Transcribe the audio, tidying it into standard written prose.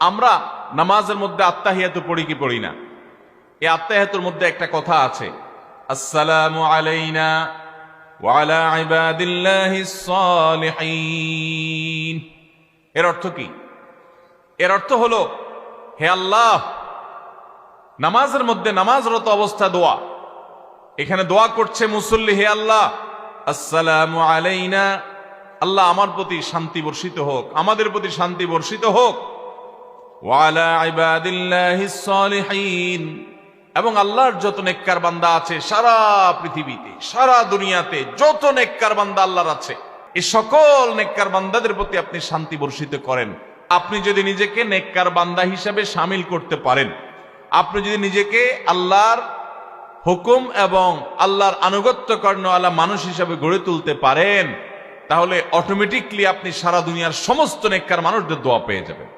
আমরা নামাজের মধ্যে আত্তাহিয়াতু পড়ি কি পড়ি না? এই আত্তাহিয়াতুর মধ্যে একটা কথা আছে, আসসালামু আলাইনা ওয়া আলা ইবাদিল্লাহিস সালিহিন। এর অর্থ কি? এর অর্থ হলো, হে আল্লাহ, নামাজের মধ্যে নামাজরত অবস্থা দোয়া, এখানে দোয়া করছে মুসল্লি, হে আল্লাহ আসসালামু আলাইনা, আল্লাহ আমার প্রতি শান্তি বর্ষিত হোক, আমাদের প্রতি শান্তি বর্ষিত হোক, ওয়া আলা ইবাদিল্লাহিস সালিহিন, এবং আল্লাহর যত নেককার বান্দা আছে সারা পৃথিবীতে, সারা দুনিয়াতে যত নেককার বান্দা আল্লাহর আছে, এই সকল নেককার বান্দাদের প্রতি আপনি শান্তি বর্ষিত করেন। আপনি যদি নিজেকে নেককার বান্দা হিসাবে শামিল করতে পারেন, আপনি যদি নিজেকে আল্লাহর হুকুম এবং আল্লাহর আনুগত্য কর্ণওয়ালা মানুষ হিসাবে গড়ে তুলতে পারেন, তাহলে অটোমেটিকলি আপনি সারা দুনিয়ার সমস্ত নেককার মানুষদের দোয়া পেয়ে যাবেন।